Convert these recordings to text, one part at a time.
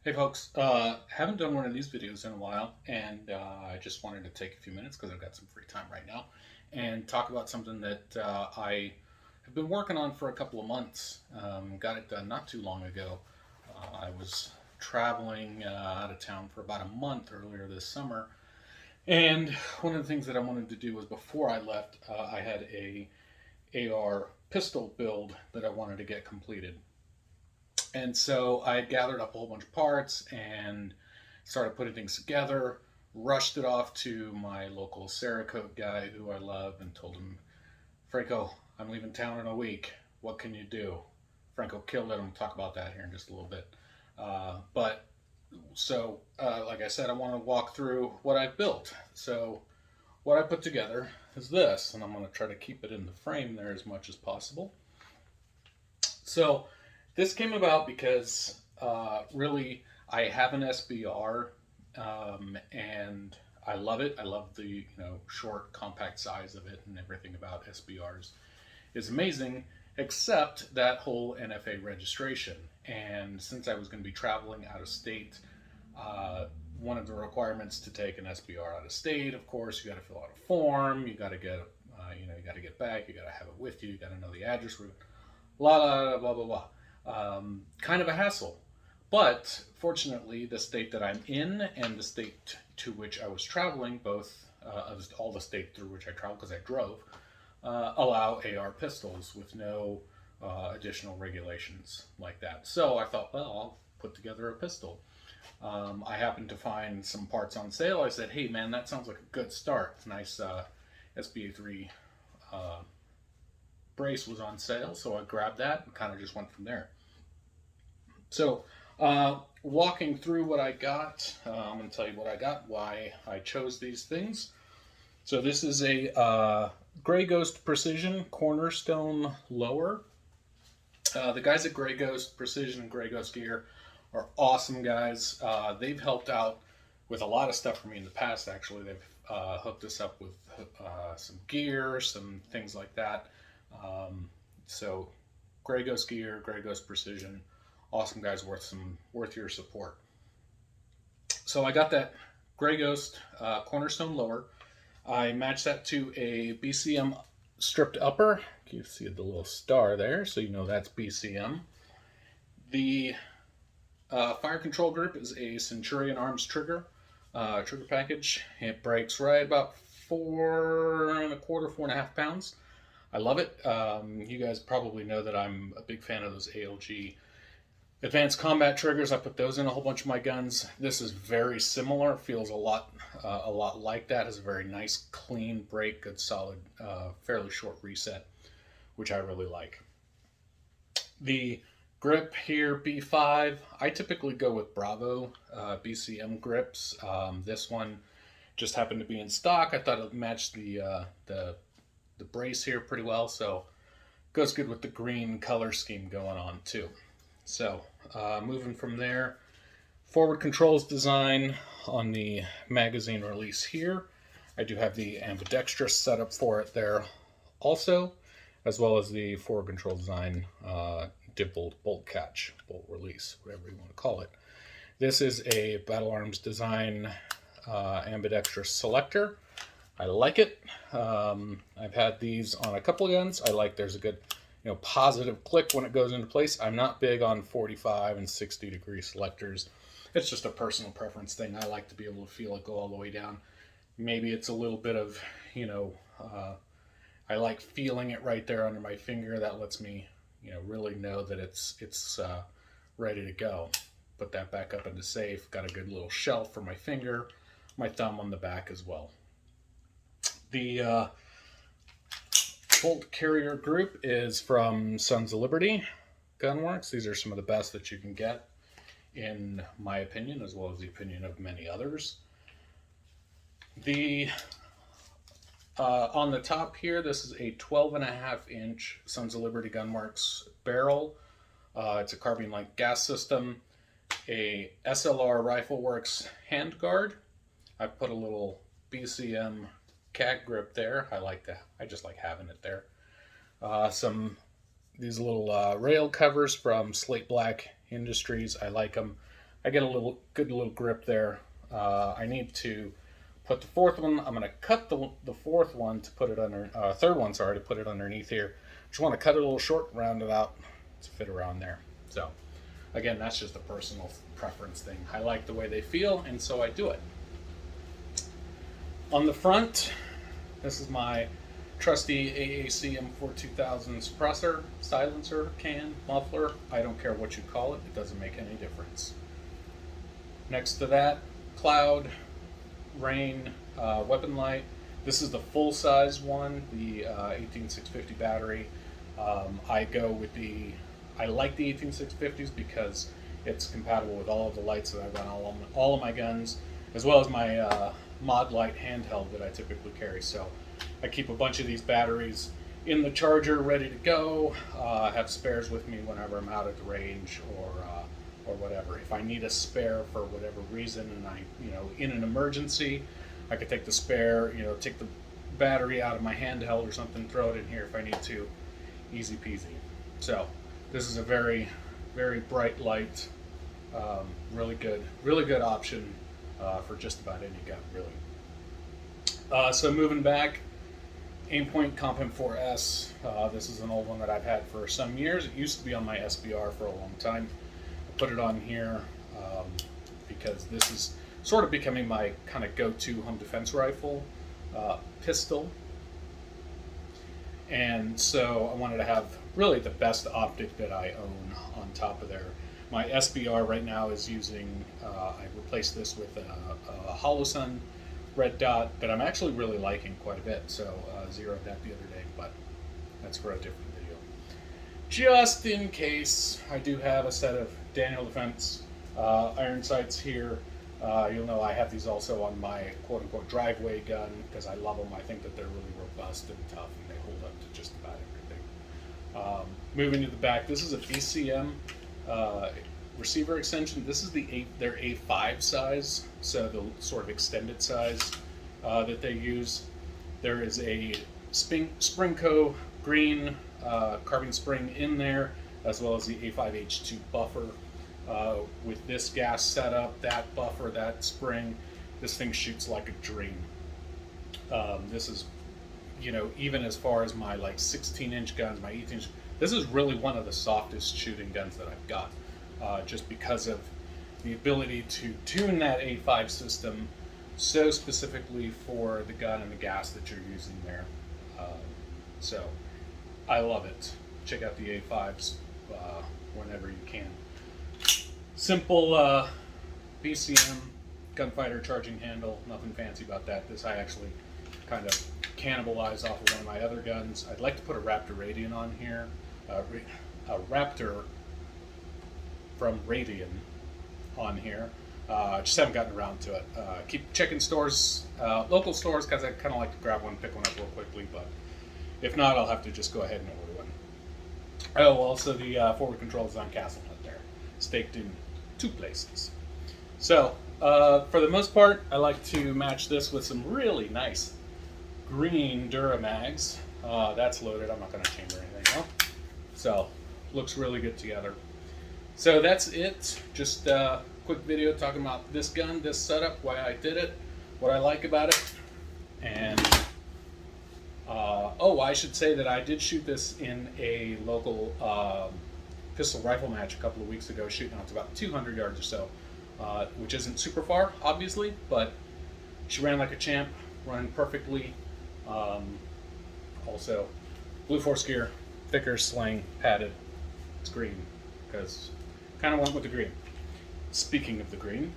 Hey folks, haven't done one of these videos in a while, and I just wanted to take a few minutes because I've got some free time right now and talk about something that I have been working on for a couple of months. Got it done not too long ago. I was traveling out of town for about a month earlier this summer, and one of the things that I wanted to do was before I left, I had a AR pistol build that I wanted to get completed. And so I gathered up a whole bunch of parts and started putting things together, rushed it off to my local Cerakote guy who I love and told him, Franco, I'm leaving town in a week. What can you do? Franco killed it. I'm going to talk about that here in just a little bit. Like I said, I want to walk through what I've built. So, what I put together is this, and I'm going to try to keep it in the frame there as much as possible. So, this came about because really I have an SBR and I love it. I love the short, compact size of it, and everything about SBRs is amazing, except that whole NFA registration. And since I was going to be traveling out of state, one of the requirements to take an SBR out of state, of course, you got to fill out a form. You got to get you got to get back. You got to have it with you. You got to know the address. Blah blah blah blah blah. Kind of a hassle. But fortunately, the state that I'm in and the state to which I was traveling, both all the state through which I traveled because I drove, allow AR pistols with no additional regulations like that. So I thought, well, I'll put together a pistol. I happened to find some parts on sale. I said, hey man, that sounds like a good start. Nice SBA3 brace was on sale, so I grabbed that and kind of just went from there. So, walking through what I got, I'm going to tell you what I got, why I chose these things. So, this is a Gray Ghost Precision Cornerstone Lower. The guys at Gray Ghost Precision and Gray Ghost Gear are awesome guys. They've helped out with a lot of stuff for me in the past, actually. They've hooked us up with some gear, some things like that. So, Gray Ghost Gear, Gray Ghost Precision, awesome guys, worth your support. So I got that Gray Ghost Cornerstone lower. I matched that to a BCM stripped upper. You see the little star there, so you know that's BCM. The fire control grip is a Centurion Arms trigger package. It breaks right about 4.25, 4.5 pounds. I love it. You guys probably know that I'm a big fan of those ALG advanced combat triggers. I put those in a whole bunch of my guns. This is very similar. Feels a lot like that. Has a very nice, clean break, good, solid, fairly short reset, which I really like. The grip here, B5. I typically go with Bravo BCM grips. This one just happened to be in stock. I thought it matched the brace here pretty well, so goes good with the green color scheme going on too. So moving from there, forward controls design on the magazine release here. I do have the ambidextrous setup for it there also, as well as the forward control design dimpled bolt catch, bolt release, whatever you want to call it. This is a Battle Arms design ambidextrous selector. I like it. I've had these on a couple of guns. I like there's a good positive click when it goes into place. I'm not big on 45 and 60 degree selectors. It's just a personal preference thing. I like to be able to feel it go all the way down. Maybe it's a little bit of, I like feeling it right there under my finger. That lets me, really know that it's ready to go. Put that back up in the safe. Got a good little shelf for my finger, my thumb on the back as well. The bolt carrier group is from Sons of Liberty Gunworks. These are some of the best that you can get, in my opinion, as well as the opinion of many others. The on the top here, this is a 12.5-inch Sons of Liberty Gunworks barrel. It's a carbine length gas system, a SLR Rifleworks handguard. I've put a little BCM cat grip there. I like that. I just like having it there. These little rail covers from Slate Black Industries. I like them. I get a good little grip there. I need to put the fourth one. I'm going to cut the fourth one to put it under, third one, sorry, to put it underneath here. Just want to cut it a little short, round it out to fit around there. So again, that's just a personal preference thing. I like the way they feel, and so I do it. On the front, this is my trusty AAC M4 2000 suppressor, silencer, can, muffler. I don't care what you call it. It doesn't make any difference. Next to that, cloud, rain, weapon light. This is the full-size one, the 18650 battery. I like the 18650s because it's compatible with all of the lights that I run all of my guns, as well as my mod light handheld that I typically carry. So I keep a bunch of these batteries in the charger ready to go. I have spares with me whenever I'm out at the range or whatever. If I need a spare for whatever reason, and in an emergency, I could take the spare, take the battery out of my handheld or something, throw it in here if I need to. Easy peasy. So this is a very, very bright light, really good option for just about any gun, really. So moving back, Aimpoint Comp M4S. This is an old one that I've had for some years. It used to be on my SBR for a long time. I put it on here because this is sort of becoming my kind of go-to home defense rifle pistol. And so I wanted to have really the best optic that I own on top of there. My SBR right now is using, I replaced this with a Holosun red dot that I'm actually really liking quite a bit. So zeroed that the other day, but that's for a different video. Just in case, I do have a set of Daniel Defense iron sights here. You'll know I have these also on my quote-unquote driveway gun because I love them. I think that they're really robust and tough, and they hold up to just about everything. Moving to the back, this is a BCM receiver extension. This is their A5 size, so the sort of extended size that they use. There is a Springco green carbon spring in there, as well as the A5H2 buffer. With this gas setup, that buffer, that spring, this thing shoots like a dream. This is, even as far as my 16-inch guns, my 18-inch, this is really one of the softest shooting guns that I've got, just because of the ability to tune that A5 system so specifically for the gun and the gas that you're using there. So I love it. Check out the A5s whenever you can. Simple BCM gunfighter charging handle, nothing fancy about that. This I actually kind of cannibalized off of one of my other guns. I'd like to put a Raptor Radian on here, a Raptor from Radian on here. Just haven't gotten around to it. Keep checking stores, local stores, because I kind of like to grab one, pick one up real quickly, but if not, I'll have to just go ahead and order one. Oh, also the forward control is on Castle Nut there, staked in 2 places. So, for the most part, I like to match this with some really nice green Duramags. That's loaded. I'm not going to chamber anything else. So, looks really good together. So that's it. Just a quick video talking about this gun, this setup, why I did it, what I like about it, and I should say that I did shoot this in a local pistol rifle match a couple of weeks ago, shooting out to about 200 yards or so, which isn't super far, obviously, but she ran like a champ, running perfectly. Also, blue force gear, thicker sling, padded. It's green, because kind of went with the green. Speaking of the green,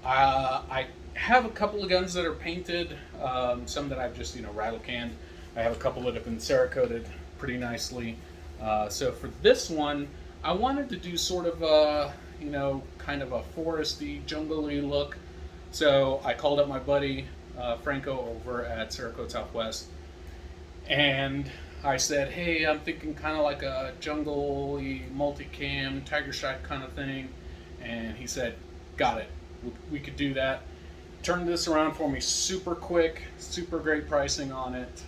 I have a couple of guns that are painted, some that I've just rattle canned. I have a couple that have been Cerakoted pretty nicely. So for this one, I wanted to do sort of a, kind of a foresty, jungle-y look. So I called up my buddy Franco over at Cerakote Southwest, and I said, hey, I'm thinking kind of like a jungle-y, multicam, tiger stripe kind of thing. And he said, got it. We could do that. Turned this around for me super quick, super great pricing on it.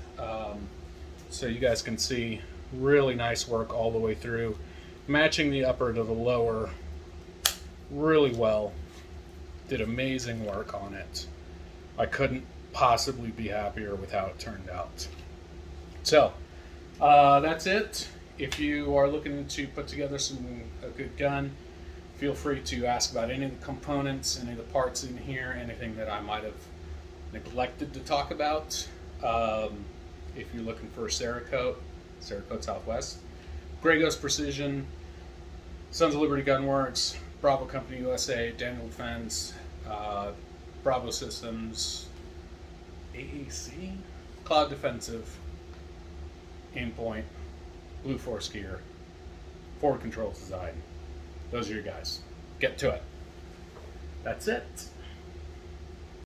So you guys can see really nice work all the way through, matching the upper to the lower really well. Did amazing work on it. I couldn't possibly be happier with how it turned out. So, that's it. If you are looking to put together a good gun, feel free to ask about any of the components, any of the parts in here, anything that I might have neglected to talk about. If you're looking for Cerakote Southwest, Grey Ghost Precision, Sons of Liberty Gunworks, Bravo Company USA, Daniel Defense, Bravo Systems, AAC, Cloud Defensive, Aimpoint, Blue Force Gear, Forward Controls Design. Those are your guys. Get to it. That's it.